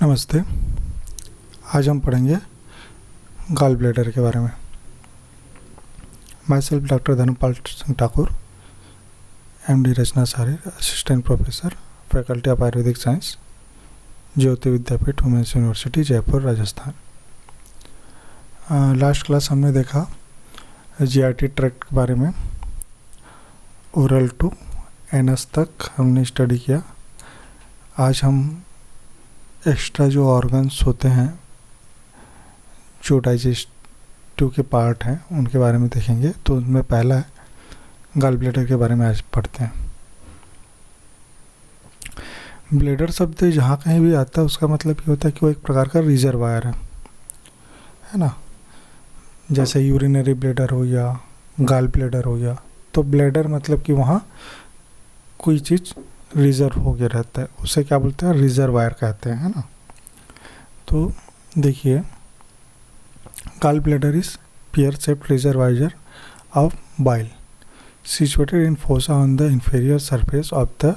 नमस्ते। आज हम पढ़ेंगे गॉल ब्लैडर के बारे में। Myself doctor Dharampal Singh Thakur, MD Rachna Sare, assistant professor, faculty of Ayurvedic science, Jyoti Vidyapeeth, women's university, Jaipur, Rajasthan. Last class हमने देखा GIT ट्रैक्ट के बारे में। ओरल टू एनस तक हमने स्टडी किया। आज हम एक्स्ट्रा जो ऑर्गन्स होते हैं, जो डाइजेस्टिव के पार्ट हैं, उनके बारे में देखेंगे। तो उनमें पहला है गॉल ब्लैडर के बारे में आज पढ़ते हैं। ब्लैडर शब्द जहाँ कहीं भी आता है उसका मतलब ये होता है कि वो एक प्रकार का रिजर्वायर है ना। जैसे यूरिनरी ब्लैडर हो या गॉल ब्लैडर हो गया, तो ब्लैडर मतलब कि वहाँ कोई चीज़ रिजर्व हो गया रहता है, उसे क्या बोलते हैं, रिजर्वायर कहते हैं, है ना। तो देखिए, gall bladder is pear shaped reservoir of bile situated in fossa on the inferior surface of the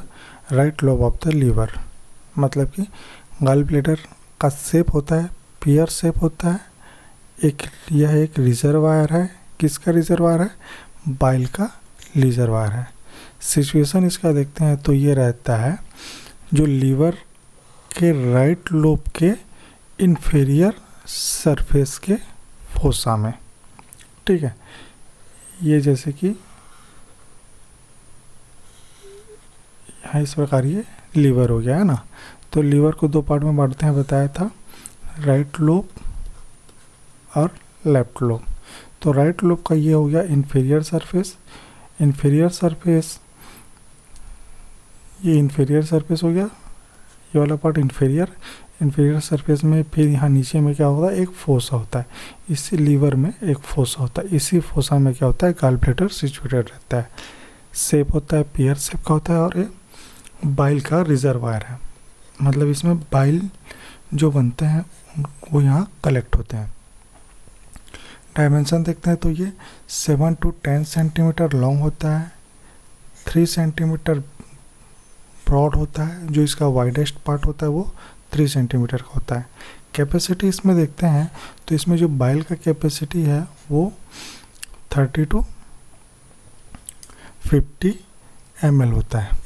right lobe of the liver. मतलब कि गॉल ब्लैडर का शेप होता है, पेयर शेप होता है। यह एक रिजर्वायर है। किसका रिजर्वायर है? बाइल का रिजर्वायर है। सिचुएशन इसका देखते हैं तो ये रहता है जो लीवर के राइट लोब के इंफीरियर सरफेस के फोसा में, ठीक है। ये जैसे कि यहाँ इस प्रकार ये लीवर हो गया है ना। तो लीवर को दो पार्ट में बांटते हैं, बताया था, राइट लोब और लेफ्ट लोब। तो राइट लोब का ये हो गया इंफीरियर सरफेस। इंफीरियर सरफेस, ये इंफीरियर सरफेस हो गया, ये वाला पार्ट इंफीरियर सरफेस में। फिर यहाँ नीचे में क्या होता है, एक फोसा होता है। इसी लीवर में एक फोसा होता है। इसी फोसा में क्या होता है, गॉल ब्लैडर सिचुएटेड रहता है। शेप होता है, पेयर शेप का होता है, और ये बाइल का रिजर्वायर है। मतलब इसमें बाइल जो बनते हैं वो यहाँ कलेक्ट होते हैं। डायमेंशन देखते हैं तो ये 7 to 10 सेंटीमीटर लॉन्ग होता है, 3 सेंटीमीटर ब्रॉड होता है। जो इसका वाइडेस्ट पार्ट होता है वो 3 सेंटीमीटर का होता है। कैपेसिटी इसमें देखते हैं तो इसमें जो बाइल का कैपेसिटी है वो 30 to 50 ml होता है,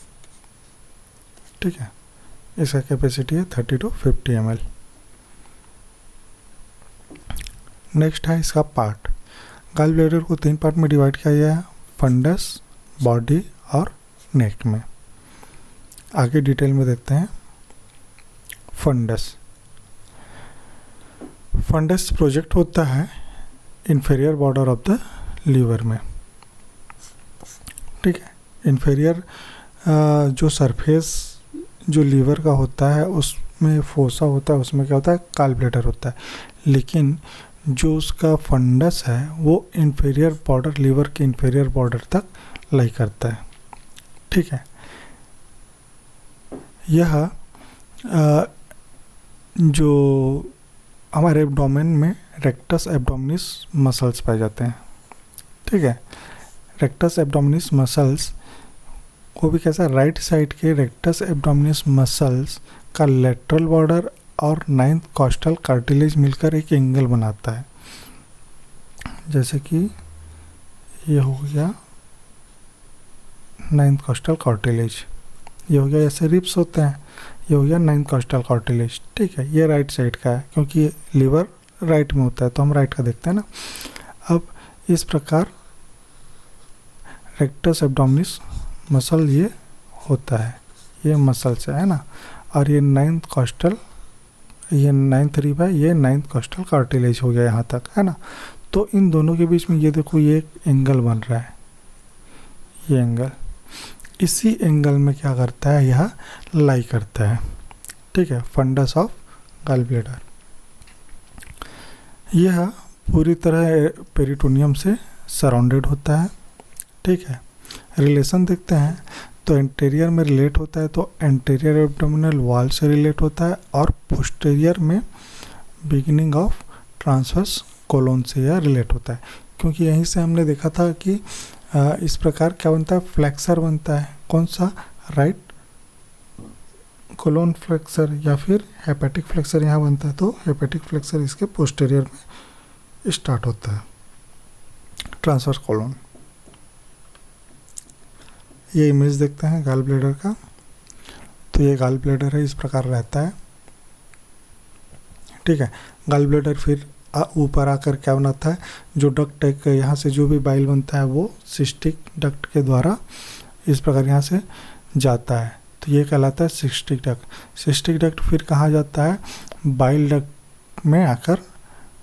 ठीक है। इसका कैपेसिटी है 30 to 50 ml। नेक्स्ट है इसका पार्ट। गॉल ब्लैडर को 3 पार्ट में डिवाइड किया गया है, फंडस, बॉडी और नेक में। आगे डिटेल में देखते हैं। फंडस प्रोजेक्ट होता है inferior border of the liver में, ठीक है। इंफीरियर जो सरफेस जो लीवर का होता है उसमें फोसा होता है, उसमें क्या होता है, गॉल ब्लैडर होता है। लेकिन जो उसका फंडस है वो इंफीरियर बॉर्डर, लीवर के इंफीरियर बॉर्डर तक लाई करता है, ठीक है। यह जो हमारे एब्डोमेन में रेक्टस एब्डोमिनिस मसल्स पाए जाते हैं, ठीक है। रेक्टस एब्डोमिनिस मसल्स को भी कैसा, राइट साइड के रेक्टस एब्डोमिनिस मसल्स का लेटरल बॉर्डर और 9th कॉस्टल कार्टिलेज मिलकर एक एंगल बनाता है। जैसे कि ये हो गया 9th कॉस्टल कार्टिलेज, ये हो गया, ऐसे रिब्स होते हैं, ये हो गया 9th कॉस्टल कार्टिलेज, ठीक है। ये राइट साइड का है क्योंकि लीवर राइट में होता है तो हम राइट का देखते हैं ना। अब इस प्रकार रेक्टस एब्डोमिनिस मसल ये होता है, ये मसल से है ना। और ये 9th कॉस्टल, ये 9th रिब है, ये 9th कॉस्टल कार्टिलेज हो गया यहाँ तक, है ना। तो इन दोनों के बीच में ये देखो, ये एक एंगल बन रहा है, ये एंगल। इसी एंगल में क्या करता है, यह लाई करता है, ठीक है, फंडस ऑफ गॉल ब्लैडर। यह पूरी तरह पेरिटोनियम से सराउंडेड होता है, ठीक है। रिलेशन देखते हैं तो एंटीरियर में रिलेट होता है तो एंटीरियर एब्डोमिनल वॉल से रिलेट होता है, और पोस्टीरियर में बिगिनिंग ऑफ ट्रांसवर्स कोलोन से यह रिलेट होता है। क्योंकि यहीं से हमने देखा था कि इस प्रकार क्या बनता है, फ्लेक्सर बनता है। कौन सा? राइट कोलोन फ्लेक्सर या फिर हेपेटिक फ्लेक्सर यहाँ बनता है, तो हेपेटिक फ्लेक्सर इसके पोस्टीरियर में स्टार्ट होता है, ट्रांसवर्स कोलोन। ये इमेज देखते हैं गॉल ब्लैडर का। तो ये गॉल ब्लैडर है, इस प्रकार रहता है, ठीक है। गॉल ब्लैडर फिर ऊपर आकर क्या बनाता है, जो डक्ट एक यहाँ से जो भी बाइल बनता है वो सिस्टिक डक्ट के द्वारा इस प्रकार यहाँ से जाता है, तो ये कहलाता है सिस्टिक डक्ट। सिस्टिक डक्ट फिर कहाँ जाता है, बाइल डक्ट में आकर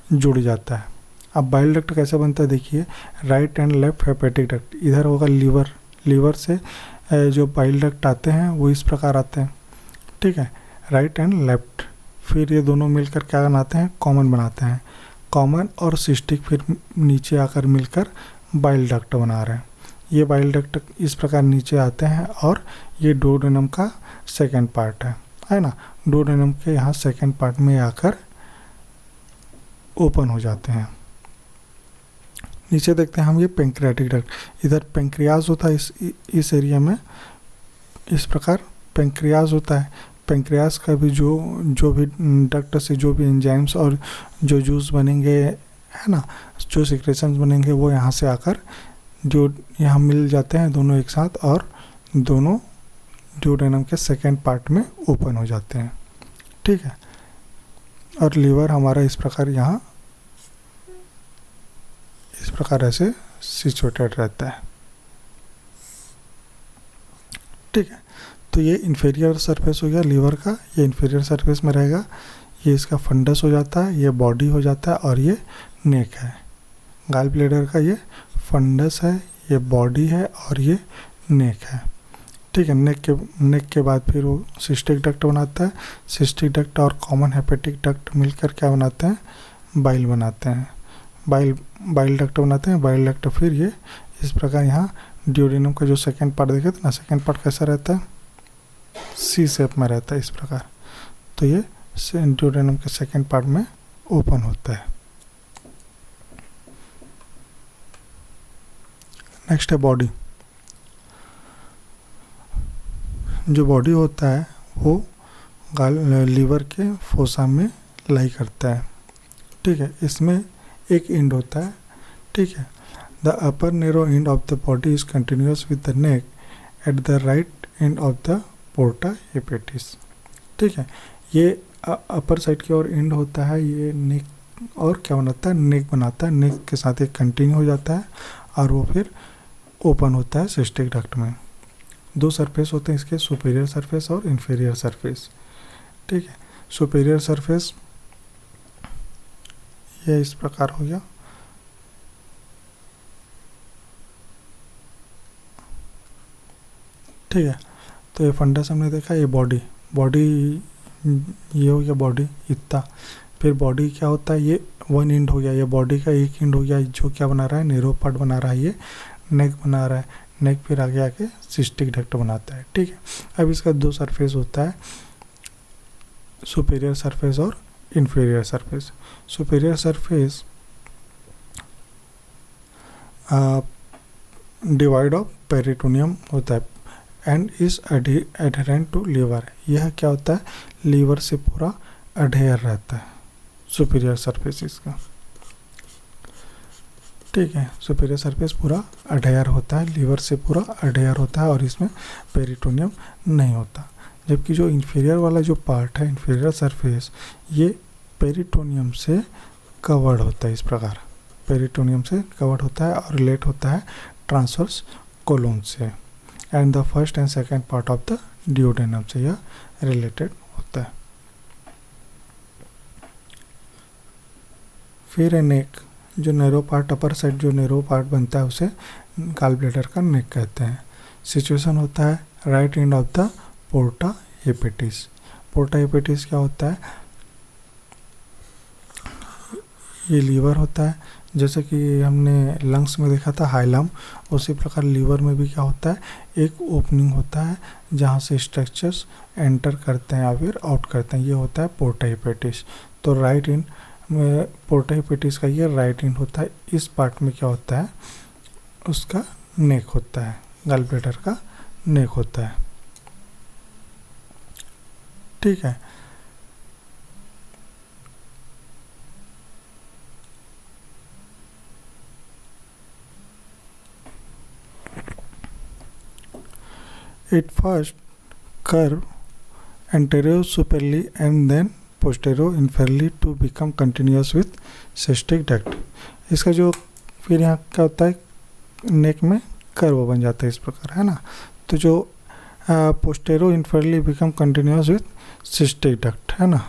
जुड़ जाता है। अब बाइल डक्ट कैसे बनता है देखिए, right and left hepatic duct, इधर होगा लीवर, लीवर से जो बाइल डक्ट आते हैं वो इस प्रकार आते हैं, ठीक है, राइट एंड लेफ्ट। फिर ये दोनों मिलकर क्या बनाते हैं, कॉमन बनाते हैं। कॉमन और सिस्टिक फिर नीचे आकर मिलकर बाइल डक्ट बना रहे हैं। ये बाइल डक्ट इस प्रकार नीचे आते हैं और ये डुओडेनम का सेकंड पार्ट है ना। डुओडेनम के यहाँ सेकंड पार्ट में आकर ओपन हो जाते हैं। नीचे देखते हैं हम ये पेंक्रियाटिक डक्ट, इधर पेंक्रियाज होता है इस एरिया में, इस प्रकार पेंक्रियाज होता है। पेंक्रियाज का भी जो भी डक्ट से जो भी एंजाइम्स और जो जूस बनेंगे है ना, जो सिक्रेशंस बनेंगे वो यहाँ से आकर जो यहाँ मिल जाते हैं दोनों एक साथ, और दोनों डुओडेनम के सेकेंड पार्ट में ओपन हो जाते हैं, ठीक है। और लीवर हमारा इस प्रकार यहाँ इस प्रकार ऐसे सिचुएटेड रहता है, ठीक है। तो ये इन्फीरियर सरफेस हो गया लीवर का, ये इन्फीरियर सरफेस में रहेगा, ये इसका फंडस हो जाता है, ये बॉडी हो जाता है और ये नेक है। गॉल ब्लैडर का ये फंडस है, ये बॉडी है और ये नेक है, ठीक है। नेक के बाद फिर वो सिस्टिक डक्ट बनाता है। सिस्टिक डक्ट और कॉमन हेपेटिक डक्ट मिलकर क्या बनाते हैं, बाइल बनाते हैं, बाइल डक्ट बनाते हैं। बाइल डक्ट फिर ये इस प्रकार यहाँ डुओडेनम का जो सेकेंड पार्ट देखे थे ना, सेकेंड पार्ट कैसा रहता है, सी शेप में रहता है इस प्रकार। तो ये डुओडेनम के सेकेंड पार्ट में ओपन होता है। नेक्स्ट है बॉडी। जो बॉडी होता है वो लीवर के फोसा में लाई करता है, ठीक है। इसमें एक एंड होता है, ठीक है। The upper narrow end of the body is continuous with the neck at the right end of the porta hepatis, ठीक है। ये अपर साइड की ओर एंड होता है, ये नेक और क्या बनाता है, नेक बनाता है। नेक के साथ ये कंटिन्यू हो जाता है और वो फिर ओपन होता है सिस्टिक डक्ट में। दो सरफेस होते हैं इसके, सुपीरियर सरफेस और इन्फीरियर सरफेस, ठीक है। सुपीरियर सरफेस ये इस प्रकार हो गया, ठीक है। तो ये फंडस हमने देखा, ये बॉडी ये हो गया बॉडी इतना। फिर बॉडी क्या होता है, ये वन एंड हो गया, ये बॉडी का एक एंड हो गया, जो क्या बना रहा है, नैरो पार्ट बना रहा है, ये नेक बना रहा है। नेक फिर आगे आके सिस्टिक डक्ट बनाता है, ठीक है। अब इसका दो सरफेस होता है, सुपीरियर सरफेस और inferior surface. Superior surface divide of peritoneum होता है and is adherent to liver. यह क्या होता है, लीवर से पूरा अडेयर रहता है सुपीरियर सरफेस इसका, ठीक है। सुपीरियर सरफेस पूरा अडेयर होता है, लीवर से पूरा अडेयर होता है और इसमें पेरिटोनियम नहीं होता। जबकि जो इन्फीरियर वाला जो पार्ट है, इन्फीरियर सरफेस, ये पेरिटोनियम से कवर्ड होता है, इस प्रकार पेरिटोनियम से कवर्ड होता है और रिलेट होता है ट्रांसवर्स कोलोन से, and the first and second part of the duodenum से यह रिलेटेड होता है। फिर नेक, जो नैरो पार्ट, अपर साइड जो नैरो पार्ट बनता है उसे गॉल ब्लैडर का नेक कहते हैं। सिचुएशन होता है right end of the porta hepatitis. पोर्टा hepatitis क्या होता है, ये लीवर होता है, जैसे कि हमने लंग्स में देखा था हाइलम, उसी प्रकार लीवर में भी क्या होता है, एक ओपनिंग होता है जहाँ से स्ट्रक्चर्स एंटर करते हैं या फिर आउट करते हैं, ये होता है पोर्टा हेपेटिस। तो राइट एंड में पोर्टा हेपेटिस का ये राइट एंड होता है। इस पार्ट में क्या होता है, उसका नेक होता है, गॉल ब्लैडर का नेक होता है, ठीक है। It first curve anterior superiorly and then posterior inferiorly to become continuous with cystic duct। इसका जो फिर यहाँ क्या होता है, नेक में कर्व बन जाता है इस प्रकार, है ना। तो जो postero inferiorly become continuous with cystic duct, है ना।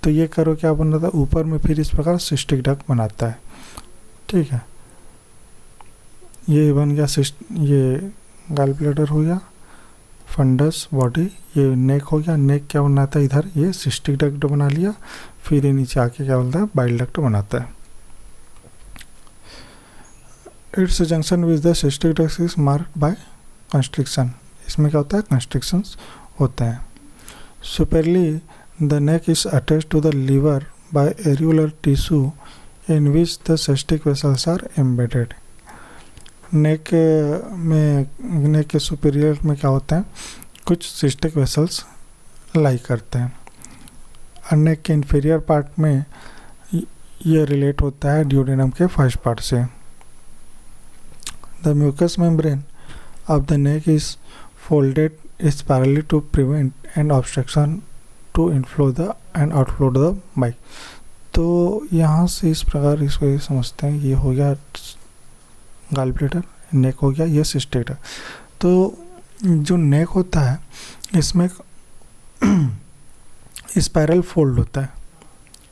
तो ये कर्व क्या बन रहा था, ऊपर में फिर इस प्रकार सिस्टिक डक्ट बनाता है, ठीक है। ये बन गया ये गॉल ब्लैडर हो गया, फंडस बॉडी, ये नेक हो गया। नेक क्या बनाता है इधर, ये सिस्टिक डक्ट बना लिया, फिर ये नीचे आके क्या बोलता है, बाइल डक्ट बनाता है। Its junction with the cystic duct is marked by constriction. इसमें क्या होता है, कंस्ट्रिक्शंस होते हैं। Superiorly the neck is attach to the liver by areolar tissue in which the cystic vessels are embedded. Neck के superior में क्या होता है, कुछ सिस्टिक वेसल्स लाई करते हैं। और नेक के इन्फीरियर पार्ट में ये रिलेट होता है ड्यूडेनम के फर्स्ट पार्ट से। The mucous membrane of the neck is folded spirally to prevent an obstruction to inflow the and outflow the bile। तो यहाँ से इस प्रकार इसको ये समझते हैं, ये हो गया गॉल ब्लैडर, नेक हो गया, ये सिस्टिक डक्ट। तो जो नेक होता है इसमें स्पाइरल फोल्ड होता है,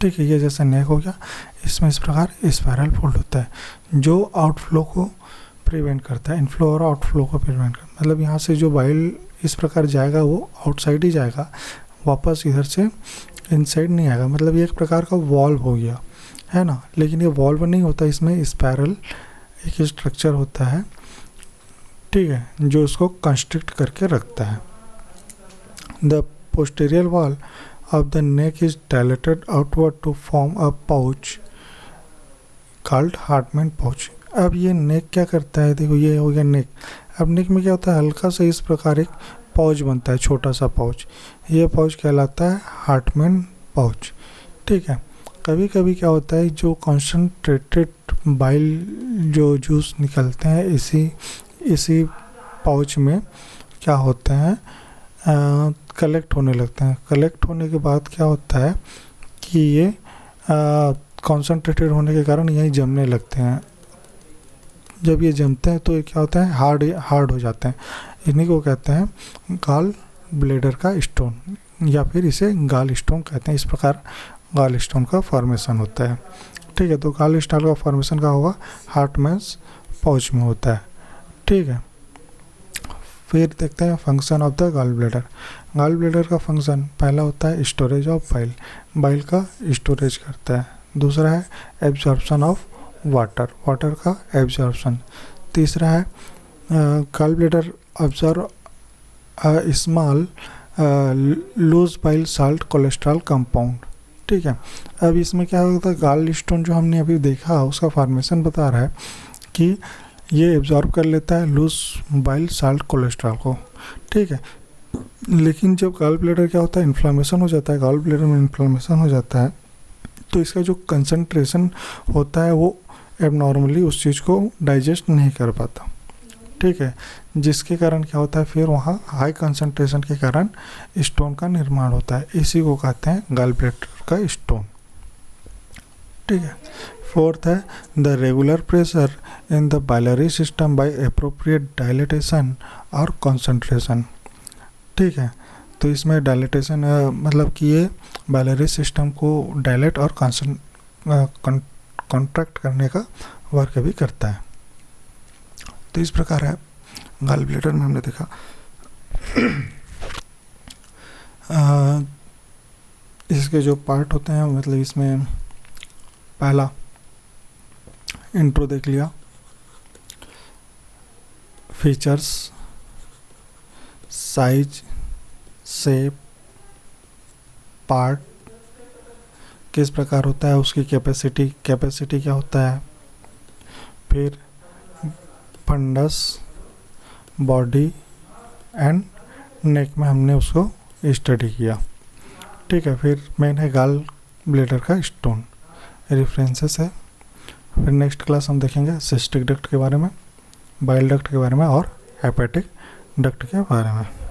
ठीक है। ये जैसे नेक हो गया, इसमें इस प्रकार स्पाइरल फोल्ड होता है जो आउटफ्लो को प्रिवेंट करता है, इनफ्लो और आउटफ्लो को प्रिवेंट करता है। मतलब यहाँ से जो बाइल इस प्रकार जाएगा वो आउटसाइड ही जाएगा, वापस इधर से इनसाइड नहीं आएगा। मतलब ये एक प्रकार का वॉल्व हो गया, है ना। लेकिन ये वॉल्व नहीं होता, इसमें स्पाइरल एक स्ट्रक्चर होता है, ठीक है, जो इसको कंस्ट्रिक्ट करके रखता है। The posterior wall of the neck is dilated outward to form a pouch called Hartmann pouch. अब ये नेक क्या करता है, देखो ये हो गया नेक। अब नेक में क्या होता है, हल्का सा इस प्रकार एक पाउच बनता है, छोटा सा पाउच। ये पाउच कहलाता है हार्टमैन पाउच, ठीक है। कभी कभी क्या होता है, जो कॉन्सनट्रेटेड बाइल जो जूस निकलते हैं इसी पाउच में क्या होते हैं, कलेक्ट होने लगते हैं। कलेक्ट होने के बाद क्या होता है कि ये कॉन्सनट्रेटेड होने के कारण यहीं जमने लगते हैं। जब ये जमते हैं तो ये क्या होता है, हार्ड हो जाते हैं। इन्हीं को कहते हैं गॉल ब्लैडर का स्टोन, या फिर इसे गॉल स्टोन कहते हैं। इस प्रकार गॉल स्टोन का फॉर्मेशन होता है, ठीक है। तो गॉल स्टोन का फॉर्मेशन का होगा हार्टमैन्स पाउच में होता है, ठीक है। फिर देखते हैं function of the gall bladder. Gall bladder का फंक्शन पहला होता है स्टोरेज ऑफ बाइल, बाइल का स्टोरेज करता है। दूसरा है एब्जॉर्प्शन ऑफ वाटर का एब्जॉर्प्शन। तीसरा है gall bladder observe small loose bile salt cholesterol compound, ठीक है। अब इसमें क्या होता है, गॉल स्टोन जो हमने अभी देखा उसका फॉर्मेशन बता रहा है कि ये एब्जॉर्ब कर लेता है लूज बाइल साल्ट कोलेस्ट्रॉल को, ठीक है। लेकिन जब गॉल ब्लैडर क्या होता है, इन्फ्लामेशन हो जाता है, गॉल ब्लैडर में इन्फ्लामेशन हो जाता है, तो इसका जो कंसंट्रेशन होता है वो एबनॉर्मली उस चीज़ को डाइजेस्ट नहीं कर पाता, ठीक है। जिसके कारण क्या होता है, फिर वहाँ हाई कंसंट्रेशन के कारण स्टोन का निर्माण होता है। इसी को कहते हैं गॉल ब्लैडर का स्टोन, ठीक है। फोर्थ है the regular pressure in the biliary system by appropriate dilatation और कॉन्सेंट्रेशन, ठीक है। तो इसमें डायलेटेशन मतलब कि ये बाइलरी सिस्टम को डायलेट और कॉन्ट्रैक्ट करने का वर्क भी करता है। तो इस प्रकार है गॉल ब्लैडर में हमने देखा। इसके जो पार्ट होते हैं, मतलब इसमें पहला इंट्रो देख लिया, फीचर्स, साइज, शेप, पार्ट किस प्रकार होता है, उसकी कैपेसिटी क्या होता है। फिर फंडस, बॉडी एंड नेक में हमने उसको स्टडी किया। ठीक है, फिर मेन है गाल ब्लेडर का स्टोन, रेफरेंसेस है। फिर नेक्स्ट क्लास हम देखेंगे सिस्टिक डक्ट के बारे में, बाइल डक्ट के बारे में और हेपेटिक डक्ट के बारे में।